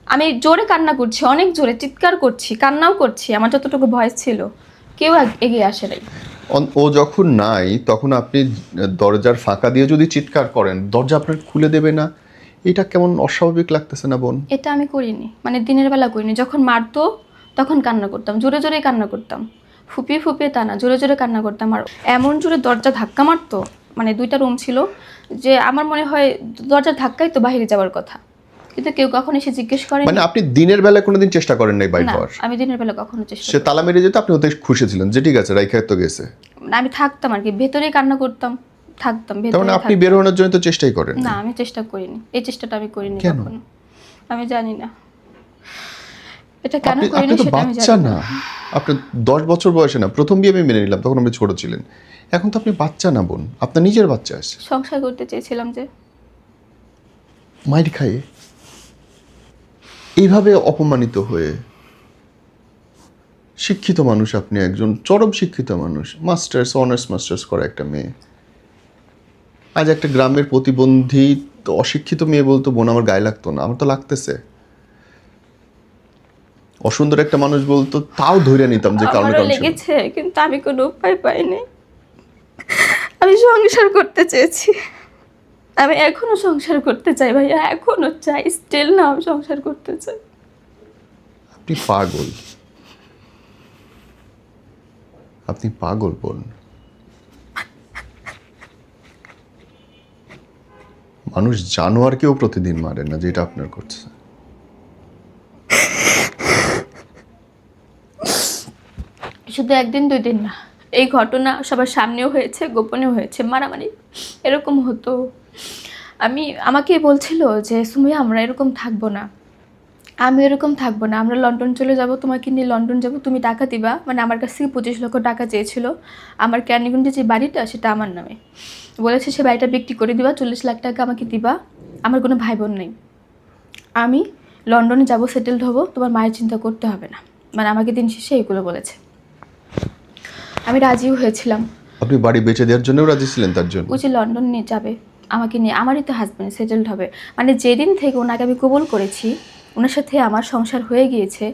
আমি জোরে কান্না করছি, অনেক জোরে চিৎকার করছি, কান্নাও করছি, আমার যতটুকু ভয়েস ছিল, কেউ এগিয়ে আসে নাই। ও যখন নাই তখন আপনি দরজার ফাঁকা দিয়ে যদি চিৎকার করেন, দরজা আপনার খুলে দেবে না? এটা কেমন অস্বাভাবিক লাগতেছে না বোন? এটা আমি করিনি, মানে দিনের বেলা করিনি। যখন মারতো তখন কান্না করতাম, জোরে জোরে কান্না করতাম, ফুপিয়ে ফুপিয়ে তা না, জোরে জোরে কান্না করতাম। আর এমন জোরে দরজা ধাক্কা মারতো, মানে 2টা রুম ছিল, যে আমার মনে হয় দরজার ধাক্কাই তো বাইরে যাওয়ার কথা, কিন্তু কেউ কখন এসে জিজ্ঞেস করেনি। মানে আপনি দিনের বেলায় কোনোদিন চেষ্টা করেন নাই বাইর না, হওয়ার? আমি দিনের বেলা কখনো চেষ্টা সে তালা মেরে যেত, আপনি ওতে খুশি ছিলেন যে ঠিক আছে রাইখা তো গেছে? না, আমি থাকতাম আর কি, ভেতরেই কান্না করতাম, থাকতাম তার ভেতরে। মানে আপনি বের হওয়ার জন্য তো চেষ্টাই করেন না, আমি চেষ্টা করিনি, এই চেষ্টাটা আমি করিনি কেন? কখনো। আমি জানি না এটা কেন আপনি করিনি, তো সেটা আমি বাচ্চা জানি না, না। আপনার 10 বছর বয়সে না, প্রথম বিয়ে আমি মেনে নিলাম, তখন আপনি ছোট ছিলেন। এখন তো আপনি বাচ্চা না বোন, আপনার নিজের বাচ্চা আছে। সংসার করতে চেয়েছিলাম যে। মাইর খাইয়ে এইভাবে অপমানিত হয়ে, শিক্ষিত মানুষ আপনি, একজন চরম শিক্ষিত মানুষ, মাস্টার্স অনার্স মাস্টার্স করা একটা মেয়ে, আজ একটা গ্রামের প্রতিবন্ধী তো অশিক্ষিত মেয়ে বলতো বোন আমার গায়ে লাগতো না, আমার তো লাগতেছে। অসুন্দর একটা মানুষ বলতো, তাও ধরে নিতাম যে কারণে আমারও কারণ ছিল। লেগেছে, কিন্তু আমি কোনো উপায় পাইনি। আমি সংসার করতে চেয়েছি, আমি এখনো সংসার করতে চাই ভাইয়া, এখনো চাই, স্টিল না আমি সংসার করতে চাই। আপনি পাগল, আপনি পাগল বোন। মানুষ জানোয়ারকেও প্রতিদিন মারে না, যেটা আপনার করছে। শুধু 1 দিন 2 দিন না, এই ঘটনা সবার সামনেও হয়েছে, গোপনেও হয়েছে, মারামারি এরকম হতো। আমাকে বলছিল যে সুমিয়া আমরা এরকম থাকবো না, আমি এরকম থাকবো না, আমরা লন্ডন চলে যাব, তোমাকে নিয়ে লন্ডন যাব, তুমি টাকা দিবা। মানে আমার কাছ থেকে 25 লক্ষ টাকা চেয়েছিল। আমার ক্যানিগঞ্জে যে বাড়িটা সেটা আমার নামে, বলেছে সে বাড়িটা বিক্রি করে দিবা, 40 লাখ টাকা আমাকে দিবা। আমার কোনো ভাই বোন নেই, আমি লন্ডনে যাব, সেটেলড হব, তোমার মায়ের চিন্তা করতে হবে না। মানে আমাকে দিন শেষে এইগুলো বলেছে। আমি রাজিও হয়েছিলাম। আপনি বাড়ি বেচে দেওয়ার জন্যও রাজি ছিলেন তার জন্য? ও যে লন্ডন নিয়ে যাবে আমাকে নিয়ে, আমারই তো হাজব্যান্ড সেটেলড হবে। মানে যেদিন থেকে ওনাকে আমি কবুল করেছি, ওনার সাথে আমার সংসার হয়ে গিয়েছে,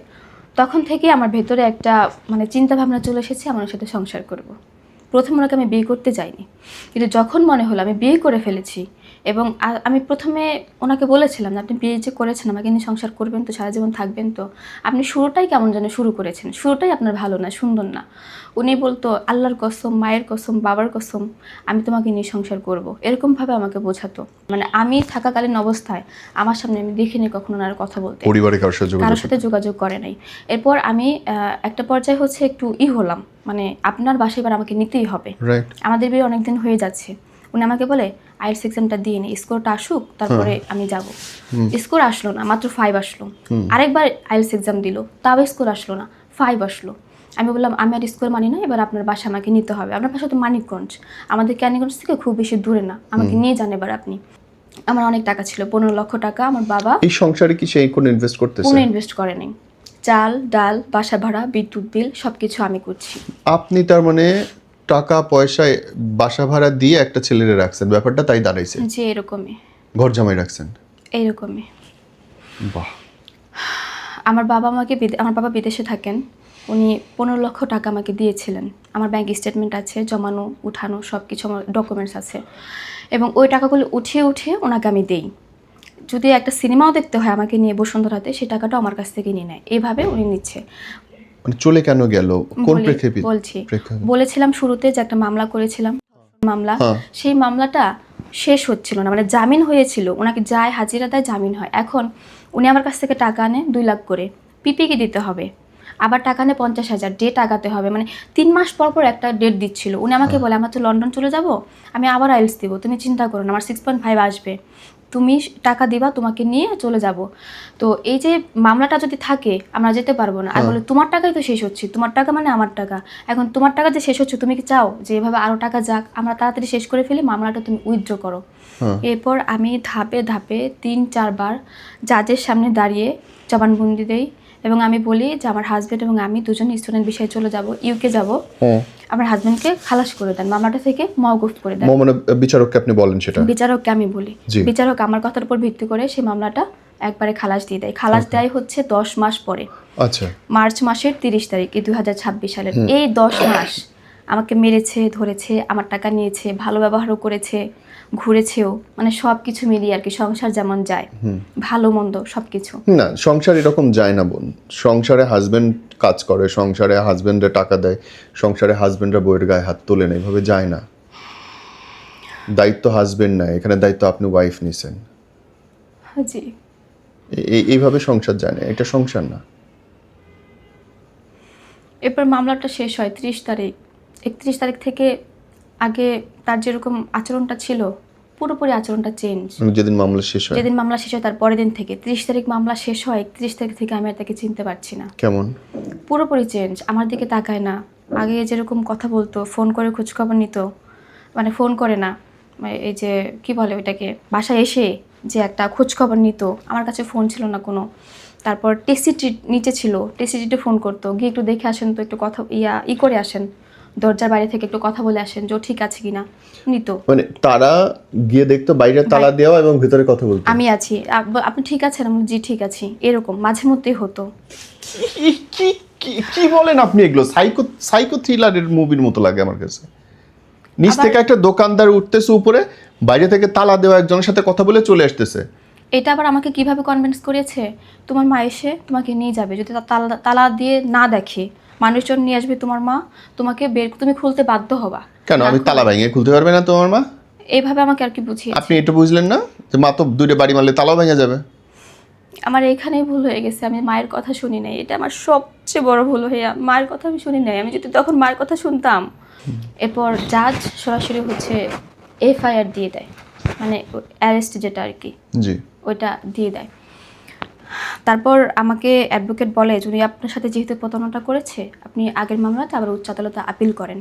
তখন থেকে আমার ভেতরে একটা মানে চিন্তা ভাবনা চলে এসেছে আমার সাথে সংসার করব। প্রথম ওনাকে আমি বিয়ে করতে যাইনি, কিন্তু যখন মনে হলো আমি বিয়ে করে ফেলেছি, এবং আমি প্রথমে ওনাকে বলেছিলাম যে আপনি বিয়ে যে করেছেন আমাকে নিয়ে সংসার করবেন তো, সারা জীবন থাকবেন তো, আপনি শুরুটাই কেমন যেন শুরু করেছেন, শুরুটাই আপনার ভালো না, সুন্দর না। উনি বলতো আল্লাহর কসম, মায়ের কসম, বাবার কসম, আমি তোমাকে নিয়ে সংসার করব, এরকমভাবে আমাকে বোঝাতো। মানে আমি থাকাকালীন অবস্থায় আমার সামনে আমি দেখিনি কখনো ওনার কথা বলতে, পরিবারে কারোর সাথে যোগাযোগ করে নাই। এরপর আমি একটা পর্যায়ে হচ্ছে একটু হলাম, মানে আপনার বাসায় এবার আমাকে নিতেই হবে, আমাদের বিয়ে অনেকদিন হয়ে যাচ্ছে। উনি আমাকে বলে আইএলটিএস এক্সামটা দিয়ে নি, স্কোরটা আসুক তারপরে আমি যাব। স্কোর আসলো না, মাত্র 5 আসলো। আরেকবার আইএলটিএস এক্সাম দিল, তাও স্কোর আসলো না, 5 আসলো। আমি বললাম আমি আর স্কোর মানি না, এবার আপনার বাসা আমাকে নিতে হবে। আপনার বাসা তো মানিকগঞ্জ, আমাদের ক্যানিগঞ্জ থেকে খুব বেশি দূরে না, আমাকে নিয়ে যান এবার আপনি। আমার অনেক টাকা ছিল, 15 লক্ষ টাকা। আমার বাবা এই সংসারে কি সেই কোনো ইনভেস্ট করতেছে? কোনো ইনভেস্ট করেনি। চাল ডাল, বাসা ভাড়া, বিদ্যুৎ বিল সবকিছু আমি করছি। আপনি তার মানে টাকা পয়সা বাসা ভাড়া দিয়ে একটা ছেলেরে রাখছেন, ব্যাপারটা তাই দাঁড়াইছে? যে এরকমই, ঘর জামাই রাখছেন? এইরকমই। বাহ। আমার বাবা বিদেশে থাকেন, উনি 15 লক্ষ টাকা আমাকে দিয়েছিলেন। আমার ব্যাংক স্টেটমেন্ট আছে, জমানো উঠানো সব কিছু আমার ডকুমেন্টস আছে, এবং ওই টাকাগুলো উঠিয়ে উঠিয়ে ওনাকে আমি দেই। যদি একটা সিনেমাও দেখতে হয় আমাকে নিয়ে বসুন্ধরাতে, সেই টাকাটা আমার কাছ থেকে নিয়ে নেয়। এইভাবে উনি নিচ্ছে। মানে চলে কেন গেল, কোন প্রেক্ষাপটে? বলছি, বলেছিলাম শুরুতে যে একটা মামলা করেছিলাম, মামলা, সেই মামলাটা শেষ হচ্ছিল না, মানে জামিন হয়েছিল, ওনাকে যায় হাজিরা দেয়, জামিন হয়। এখন উনি আমার কাছ থেকে টাকা আনে 2 লাখ করে, পিপিকে দিতে হবে, আবার টাকা আনে 50,000, ডেট আগাতে হবে। মানে 3 মাস পর পর একটা ডেট দিচ্ছিল। উনি আমাকে বলে আমার তো লন্ডন চলে যাব, আমি আবার আইএলটিএস দিব, তুমি চিন্তা করো না, আমার 6.5 আসবে, তুমি টাকা দিবা, তোমাকে নিয়ে চলে যাব। তো এই যে মামলাটা যদি থাকে আমরা যেতে পারবো না। আর বলে তোমার টাকাই তো শেষ হচ্ছে, তোমার টাকা মানে আমার টাকা, এখন তোমার টাকা যে শেষ হচ্ছে, তুমি কি চাও যে এভাবে আরও টাকা যাক, আমরা তাড়াতাড়ি শেষ করে ফেলি, মামলাটা তুমি উইথড্র করো। এরপর আমি ধাপে ধাপে 3-4 বার জাজের সামনে দাঁড়িয়ে জবানবন্দি দেই, এবং আমি বলি যে আমার হাজব্যান্ড এবং আমি দুজন স্টুডেন্ট বিষয়ে চলে যাব, ইউকে যাব। আমার হাজব্যান্ডকে খালাস করে দেন, মামলাটা থেকে মওকুফ করে দেন। মানে বিচারককে আপনি বলেন সেটা? বিচারককে আমি বলি, বিচারক আমার কথার উপর ভিত্তি করে সেই মামলাটা একবারে খালাস দিয়ে দেয়। খালাস দেয় হচ্ছে 10 মাস পরে। আচ্ছা। মার্চ মাসের 30 তারিখ 2026 সালের। এই 10 মাস আমাকে মেরেছে, ধরেছে, আমার টাকা নিয়েছে, ভালো ব্যবহারও করেছে, ঘুরেছেও, মানে সব কিছু মিলিয়ে আর কি, সংসার যেমন যায়, ভালো মন্দ সবকিছু। না, সংসার এরকম যায় না বোন। সংসারে হাজবেন্ড কাজ করে, সংসারে হাজবেন্ডরা টাকা দেয়, সংসারে হাজবেন্ডরা বউয়ের গায়ে হাত তোলে না, এভাবে যায় না। দায়িত্ব হাজবেন্ড না, এখানে দায়িত্ব আপনি ওয়াইফ নিছেন। জি। এইভাবে সংসার যায় না, এটা সংসার না। এরপর মামলাটা শেষ হয় 30 তারিখ। 31 তারিখ থেকে আগে তার যেরকম আচরণটা ছিল, পুরোপুরি আচরণটা চেঞ্জ। যেদিন মামলা শেষ হয়, যেদিন মামলা শেষ হয় তার পরের দিন থেকে 30 তারিখ মামলা শেষ হয়, 31 তারিখ থেকে আমি আর তাকে চিনতে পারছি না। কেমন? পুরোপুরি চেঞ্জ। আমার দিকে তাকায় না, আগে যেরকম কথা বলতো, ফোন করে খোঁজখবর নিত, মানে ফোন করে না, এই যে কি বলে ওইটাকে, বাসায় এসে যে একটা খোঁজখবর নিত, আমার কাছে ফোন ছিল না কোনো। তারপর টেসিটি নিচে ছিল, টেসিটিতে ফোন করতো, গিয়ে একটু দেখে আসেন তো, একটু কথা করে আসেন, দরজার বাইরে থেকে একটু কথা বলে আসেন যে ও ঠিক আছে কিনা, নিত। মানে তারা গিয়ে দেখতো বাইরে তালা দেওয়া এবং ভিতরে কথা বলতো, আমি আছি, আপনি ঠিক আছেন? আমি জি ঠিক আছি, এরকম মাঝে মধ্যেই হতো। কি বলেন আপনি? এগুলো সাইকো থ্রিলারের মুভির মতো লাগে আমার কাছে। নিচ থেকে একটা দোকানদার উঠতেছে উপরে, বাইরে থেকে তালা দেওয়া একজনের সাথে কথা বলে চলে আসতেছে। এটা আবার আমাকে কিভাবে কনভিন্স করেছে, তোমার মা এসে তোমাকে নিয়ে যাবে, যদি তালা দিয়ে না দেখে, মানুষজন নিয়ে আসবে, তোমার মা তোমাকে তুমি খুলতে বাধ্য হবা। কেন আমি তালা ভেঙে খুলতে পারবে না তোমার মা? এইভাবে আমাকে আর কি বুঝিয়ে। আপনি এটা বুঝলেন না যে মা তো দুইটা বাড়ি মারলে তালাও ভেঙে যাবে? আমার এখানেই ভুল হয়ে গেছে, আমি মায়ের কথা শুনি নাই, এটা আমার সবচেয়ে বড় ভুল হইয়া, মায়ের কথা আমি শুনি নাই। আমি যদি তখন মায়ের কথা শুনতাম। এরপর জাজ সরাসরি হচ্ছে এফআইআর দিয়ে দেয়, মানে অ্যারেস্ট যেটা আর কি, জি, ওইটা দিয়ে দেয়। তারপর আমাকে অ্যাডভোকেট বলে যদি আপনার সাথে যেহেতু প্রতারণাটা করেছে আপনি আগের মামলাতে আবার উচ্চ আদালতে আপিল করেন।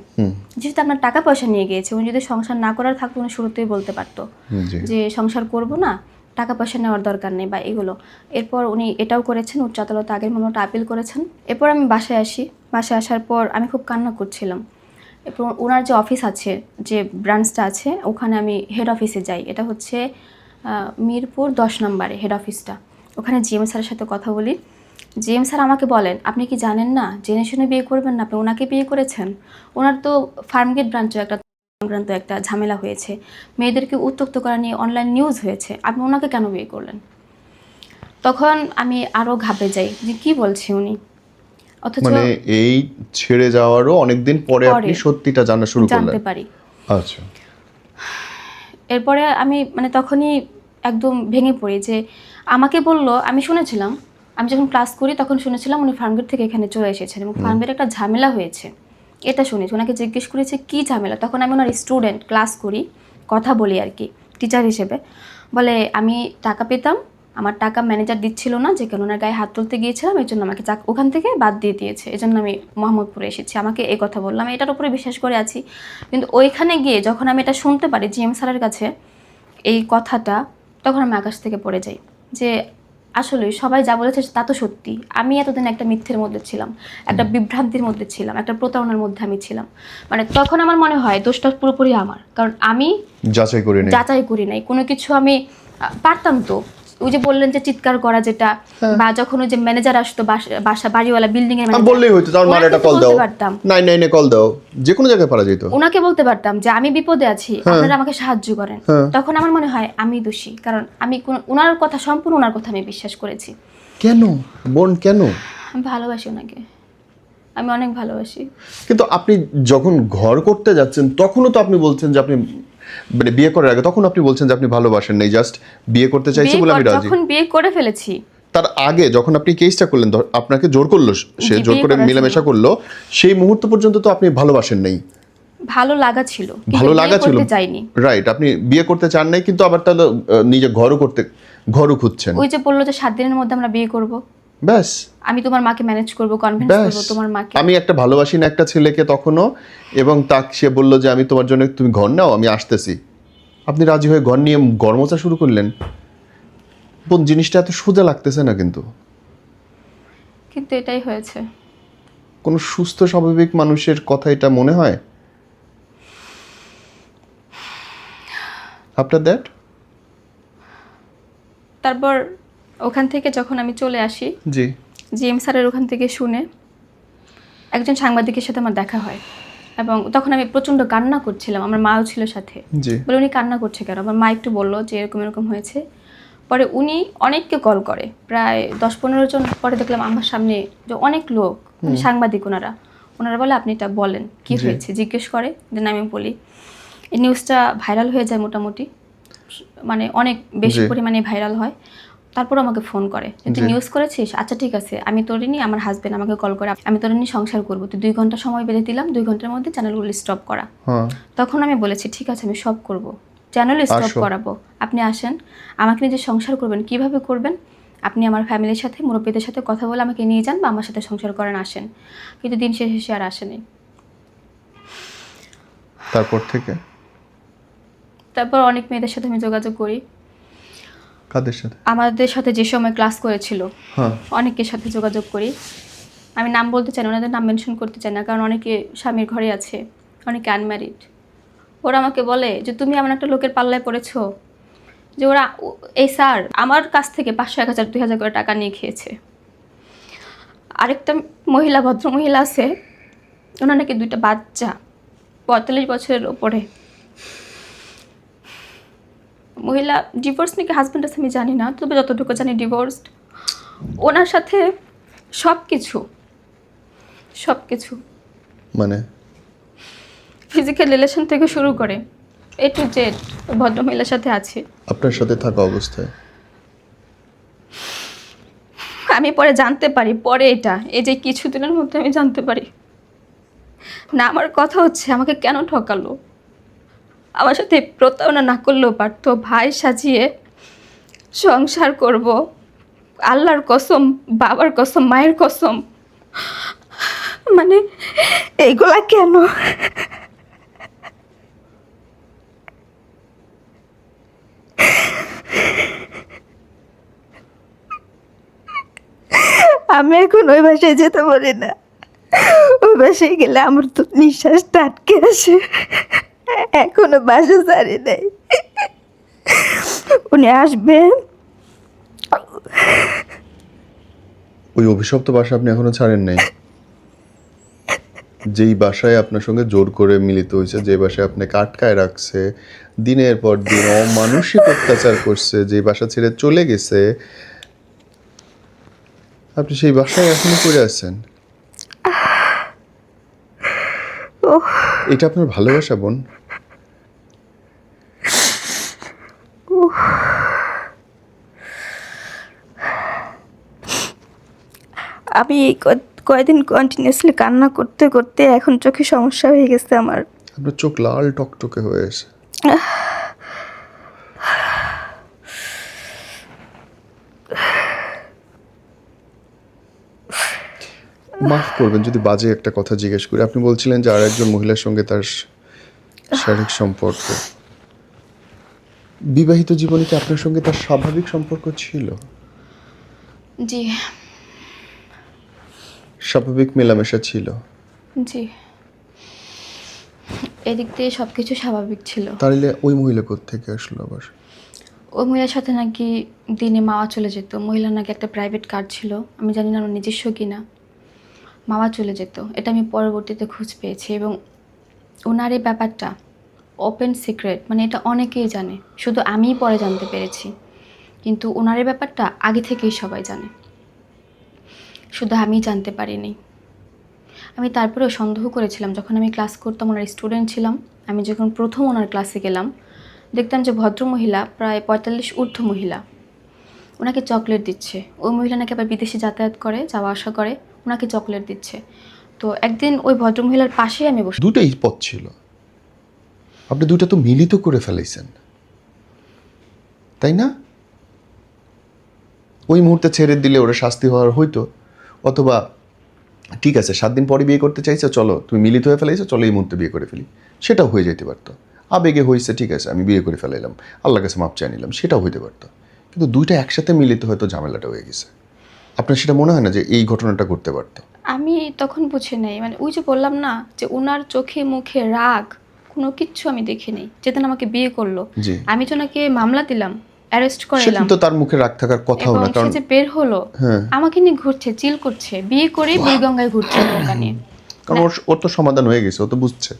যেহেতু আপনার টাকা পয়সা নিয়ে গিয়েছে, উনি যদি সংসার না করার থাকতো উনি শুরুতেই বলতে পারতো যে সংসার করব না, টাকা পয়সা নেওয়ার দরকার নেই বা এগুলো। এরপর উনি এটাও করেছেন, উচ্চ আদালতে আগের মামলাটা আপিল করেছেন। এরপর আমি বাসায় আসি, বাসায় আসার পর আমি খুব কান্না করছিলাম। এরপর ওনার যে অফিস আছে, যে ব্রাঞ্চটা আছে, ওখানে আমি হেড অফিসে যাই। এটা হচ্ছে মিরপুর 10 নম্বরে হেড অফিসটা। ওখানে জিএম স্যারের সাথে কথা বলি। জিএম স্যার আমাকে বলেন আপনি কি জানেন না জেনে শুনে বিয়ে করবেন না, আপনি ওনাকে বিয়ে করেছেন। ওনার তো ফার্মগেট ব্রাঞ্চে একটা ঝামেলা হয়েছে, মেয়েদেরকে উত্ত্যক্ত করা নিয়ে অনলাইন নিউজ হয়েছে, আপনি ওনাকে কেন বিয়ে করলেন? তখন আমি আরও ঘাবড়ে যাই যে কি বলছে উনি। অথচ মানে এই ছেড়ে যাওয়ারও অনেকদিন পরে আপনি সত্যিটা জানা শুরু করলেন? জানতে পারি। আচ্ছা। এরপরে আমি মানে তখনই একদম ভেঙে পড়ি যে আমাকে বলল, আমি শুনেছিলাম, আমি যখন ক্লাস করি তখন শুনেছিলাম উনি ফার্মগেট থেকে এখানে চলে এসেছেন এবং ফার্মগেট একটা ঝামেলা হয়েছে, এটা শুনেছি। ওনাকে জিজ্ঞেস করেছে কী ঝামেলা, তখন আমি ওনার স্টুডেন্ট, ক্লাস করি, কথা বলি আর কি টিচার হিসেবে। বলে আমি টাকা পেতাম, আমার টাকা ম্যানেজার দিচ্ছিল না, যে কারণে ওনার গায়ে হাত তুলতে গিয়েছিলাম, এই জন্য আমাকে ওখান থেকে বাদ দিয়ে দিয়েছে, এই জন্য আমি মোহাম্মদপুরে এসেছি। আমাকে এই কথা বললাম, এটার উপরে বিশ্বাস করে আছি। কিন্তু ওইখানে গিয়ে যখন আমি এটা শুনতে পারি জিএম স্যারের কাছে এই কথাটা, তখন আমি আকাশ থেকে পড়ে যাই যে আসলে সবাই যা বলেছে তা তো সত্যি। আমি এতদিন একটা মিথ্যের মধ্যে ছিলাম, একটা বিভ্রান্তির মধ্যে ছিলাম, একটা প্রতারণার মধ্যে আমি ছিলাম। মানে তখন আমার মনে হয় দোষটা পুরোপুরি আমার, কারণ আমি যাচাই করি নাই কোনো কিছু। আমি পারতাম তো, ওই যে বললেন যে চিৎকার করা যেটা, বা যখন ওই যে ম্যানেজার আসতো বাসা বাড়িওয়ালা বিল্ডিং এর ম্যানেজার, বললেই হইতো তার মানে একটা কল দাও, 999 কল দাও, যে কোনো জায়গায় পারা যেত। ওনাকে বলতে পারতাম যে আমি বিপদে আছি, আপনারা আমাকে সাহায্য করেন। তখন আমার মনে হয় আমি দোষী, কারণ আমি ওনার কথা, সম্পূর্ণ ওনার কথা আমি বিশ্বাস করেছি। কেন বোন, কেন? আমি ভালোবাসি ওনাকে, আমি অনেক ভালোবাসি। কিন্তু আপনি যখন ঘর করতে যাচ্ছেন তখনও তো আপনি বলছেন যে আপনি মানে বিয়ে করার আগে তখন আপনি বলছেন যে আপনি ভালোবাসেন নাই, জাস্ট বিয়ে করতে চাইছে বলে আমি রাজি। যখন বিয়ে করে ফেলেছি, তার আগে যখন আপনি কেসটা করলেন, আপনাকে জোর করলো, সে জোর করে মেলামেশা করলো, সেই মুহূর্ত পর্যন্ত তো আপনি ভালোবাসেন নাই। ভালো লাগা ছিল, ভালো লাগা ছিল, চাইনি। রাইট, আপনি বিয়ে করতে চান নাই, কিন্তু আবার তাহলে নিজে ঘরও খুঁজছেন। ওই যে বললো যে 7 দিনের মধ্যে আমরা বিয়ে করব, ব্যাস আমি তোমার মাকে ম্যানেজ করব, কনভিন্স করব তোমার মাকে। আমি একটা ভালোবাসি না একটা ছেলেকে তখনও, এবং তাকে সে বললো যে আমি তোমার জন্য, তুমি ঘর নাও, আমি আসতেছি। আপনি রাজি হয়ে ঘর নিয়ে গরমচা শুরু করলেন। বোন, জিনিসটা এত সোজা লাগতেছে না, কিন্তু এটাই হয়েছে। কোনো সুস্থ স্বাভাবিক মানুষের কথা এটা মনে হয়? আফটার দ্যাট, তারপর ওখান থেকে যখন আমি চলে আসি, জি, জিএম স্যারের ওখান থেকে শুনে একজন সাংবাদিকের সাথে আমার দেখা হয়, এবং তখন আমি প্রচণ্ড কান্না করছিলাম, আমার মাও ছিল সাথে। বলে উনি কান্না করছে কেন? আমার মা একটু বললো যে এরকম এরকম হয়েছে। পরে উনি অনেককে কল করে, প্রায় 10-15 জন। পরে দেখলাম আমার সামনে যে অনেক লোক, সাংবাদিক, ওনারা বলে আপনি এটা বলেন কি হয়েছে, জিজ্ঞেস করে। দেন আমি বলি, এই নিউজটা ভাইরাল হয়ে যায় মোটামুটি, মানে অনেক বেশি পরিমাণে ভাইরাল হয়। তারপর আমাকে ফোন করে, তুই নিউজ করেছিস, আচ্ছা ঠিক আছে, আমি তোর নিয়ে, আমার হাজবেন্ড আমাকে কল করে, আমি তোর নিয়ে সংসার করবো, তুই 2 ঘন্টা সময় বেঁধে দিলাম, 2 ঘন্টার মধ্যে চ্যানেলগুলো স্টপ করা। তখন আমি বলেছি ঠিক আছে, আমি সব করব, চ্যানেল স্টপ করাবো, আপনি আসেন, আমাকে নিজে সংসার করবেন, কিভাবে করবেন আপনি আমার ফ্যামিলির সাথে, মুরব্বীদের সাথে কথা বলে আমাকে নিয়ে যান বা আমার সাথে সংসার করেন, আসেন। কিন্তু দিন শেষে আর আসেনি। তারপর অনেক মেয়েদের সাথে আমি যোগাযোগ করি। কাদের সাথে? আমাদের সাথে যে সময় ক্লাস করেছিল অনেকের সাথে যোগাযোগ করি। আমি নাম বলতে চাই না, ওনাদের নাম মেনশন করতে চাই না, কারণ অনেকে স্বামীর ঘরে আছে, অনেকে আনম্যারিড। ওরা আমাকে বলে যে তুমি এমন একটা লোকের পাল্লায় পড়েছো যে ওরা, এই স্যার আমার কাছ থেকে 500, 1000, 2000 করে টাকা নিয়ে খেয়েছে। আরেকটা মহিলা, ভদ্র মহিলা আছে, ওনার নাকি 2টা বাচ্চা, 45 বছরের ওপরে মহিলা। ডিভোর্স নাকি হাজব্যান্ড আছে আমি জানি না, তবে যতটুকু জানি ডিভোর্সড। ওনার সাথে সব কিছু মানে ফিজিক্যাল রিলেশন থেকে শুরু করে A to Z ভদ্রমহিলার সাথে আছে, আপনার সাথে থাকা অবস্থায়। আমি পরে জানতে পারি, পরে এটা এই যে কিছুদিনের মধ্যে আমি জানতে পারি না। আমার কথা হচ্ছে আমাকে কেন ঠকালো, আমার সাথে প্রতারণা না করলেও পারতো, ভাই সাজিয়ে সংসার করব, আল্লাহর কসম, বাবার কসম, মায়ের কসম, মানে এইগুলা কেন? আমি এখন ওই বাসায় যেতে পারি না। ওই বাসায় গেলে আমার তো নিঃশ্বাসটা আটকে আসে। এখনো বাসা ছাড়ি নাই। উনি আসবেন। ওই অভিশপ্ত বাসা আপনি এখনো ছাড়েন নাই? যেই বাসায় আপনার সঙ্গে জোর করে মিলিত হয়েছে, যে বাসায় আপনাকে আটকায় রাখছে, দিনের পর দিন অমানসিক অত্যাচার করছে, যে বাসা ছেড়ে চলে গেছে, আপনি সেই বাসায় এখনো পড়ে আছেন? এটা আপনার ভালোবাসা বোন? আমি এই কয়দিন কন্টিনিউয়াসলি কান্না করতে করতে এখন চোখে সমস্যা হয়ে গেছে আমার। আপনার চোখ লাল টকটকে হয়ে আছে। মাফ করবেন যদি বাজে একটা কথা জিজ্ঞেস করি। আপনি বলছিলেন যে আর একজন মহিলার সঙ্গে তার শারীরিক সম্পর্ক। বিবাহিত জীবনে কি আপনার সঙ্গে তার স্বাভাবিক সম্পর্ক ছিল? জি স্বাভাবিক মেলামেশা ছিল? জি, এদিক দিয়ে সব কিছু স্বাভাবিক ছিল। তাহলে ওই মহিলা কোত্থেকে আসলো আবার? ওই মহিলার সাথে নাকি দিনে মাওয়া চলে যেত। মহিলার নাকি একটা প্রাইভেট কার ছিল, আমি জানি না আমার নিজস্ব কিনা। মাওয়া চলে যেত, এটা আমি পরবর্তীতে খোঁজ পেয়েছি। এবং ওনার এই ব্যাপারটা ওপেন সিক্রেট, মানে এটা অনেকেই জানে, শুধু আমিই পরে জানতে পেরেছি। কিন্তু ওনার এই ব্যাপারটা আগে থেকেই সবাই জানে, শুধু আমি জানতে পারিনি। আমি তারপরেও সন্দেহ করেছিলাম, যখন আমি ক্লাস করতাম, ওনার স্টুডেন্ট ছিলাম। আমি যখন প্রথম ওনার ক্লাসে গেলাম, দেখতাম যে ভদ্রমহিলা, প্রায় 45 ঊর্ধ্ব মহিলা, ওনাকে চকলেট দিচ্ছে। ওই মহিলা নাকি আবার বিদেশে যাতায়াত করে, যাওয়া আসা করে, ওনাকে চকলেট দিচ্ছে। তো একদিন ওই ভদ্রমহিলার পাশেই আমি বসে। দুটাই পথ ছিল, আপনি দুটা তো মিলিত করে ফেলাইছেন, তাই না? ওই মুহূর্তে ছেড়ে দিলে ওরা শাস্তি হওয়ার হইতো, অথবা ঠিক আছে 7 দিন পরে বিয়ে করতে চাইছো, চলো তুমি মিলিত হয়ে ফেলাইছো, চলো এই মুহূর্তে বিয়ে করে ফেলি, সেটাও হয়ে যেতে পারতো। আবেগে হয়েছে, ঠিক আছে আমি বিয়ে করে ফেলাইলাম, আল্লাহর কাছে মাপ চাই নিলাম, সেটাও হইতে পারতো। কিন্তু দুইটা একসাথে মিলিত হয়তো ঝামেলাটা হয়ে গেছে। আপনার সেটা মনে হয় না যে এই ঘটনাটা করতে পারতো? আমি তখন বুঝি নাই, মানে ওই যে বললাম না যে ওনার চোখে মুখে রাগ, কোনো কিচ্ছু আমি দেখি নাই। যেদিন আমাকে বিয়ে করলো, জি, আমি তো ওনাকে মামলা দিলাম, অ্যারেস্ট করে সেদিন এলাম। তো তার মুখে রাগ থাকার কথাও না, এবং কারণ সে যে বের হলো, হ্যাঁ, আমাকে নিয়ে ঘুরছে, চিল করছে, বিয়ে করেই বুড়িগঙ্গায় ঘুরছে নৌকা নিয়ে। কারণ ওর তো সমাধান হয়ে গেছে, ও তো বুঝছে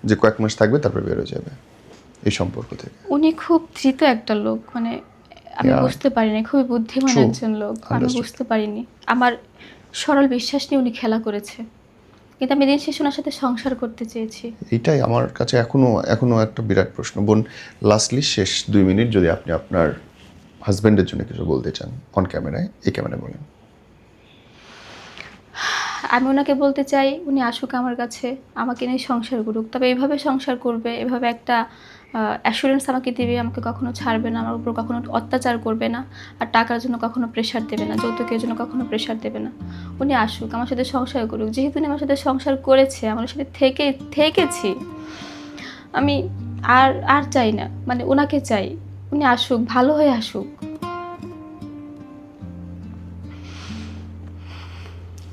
যে কয়েক মাস থাকবে তারপর বের হয়ে যাবে এই সম্পর্ক থেকে। উনি খুব ধৃত একটা লোক, মানে আমি Yeah. বুঝতে পারিনি, খুবই বুদ্ধিমান True. একজন লোক। আমি Understood. বুঝতে পারিনি, আমার সরল বিশ্বাস নিয়ে উনি খেলা করেছে। কিন্তু আমি দিন শেষে ওনার সাথে সংসার করতে চেয়েছি। এইটাই আমার কাছে এখনো একটা বিরাট প্রশ্ন। বোন, লাস্টলি শেষ 2 মিনিট যদি আপনি আপনার হাজবেন্ডের জন্য কিছু বলতে চান, অন ক্যামেরায়, এই ক্যামেরায় বলেন। আমি ওনাকে বলতে চাই, উনি আসুক আমার কাছে, আমাকে নিয়ে সংসার করুক। তবে এইভাবে সংসার করবে, এভাবে একটা অ্যাসুরেন্স আমাকে দেবে, আমাকে কখনো ছাড়বে না, আমার উপর কখনো অত্যাচার করবে না, আর টাকার জন্য কখনো প্রেশার দেবে না, যৌতুকের জন্য কখনো প্রেশার দেবে না। উনি আসুক, আমার সাথে সংসার করুক। যেহেতু উনি আমার সাথে সংসার করেছে, আমার সাথে থেকেছি, আমি আর চাই না, মানে ওনাকে চাই। উনি আসুক, ভালো হয়ে আসুক।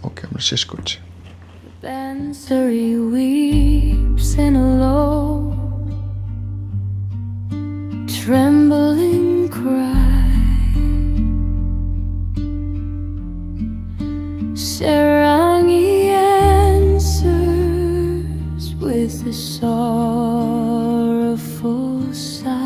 ওকে, আমরা শেষ করছি। Dancery weeps in a low, trembling cry. Sarangi answers with a sorrowful sigh.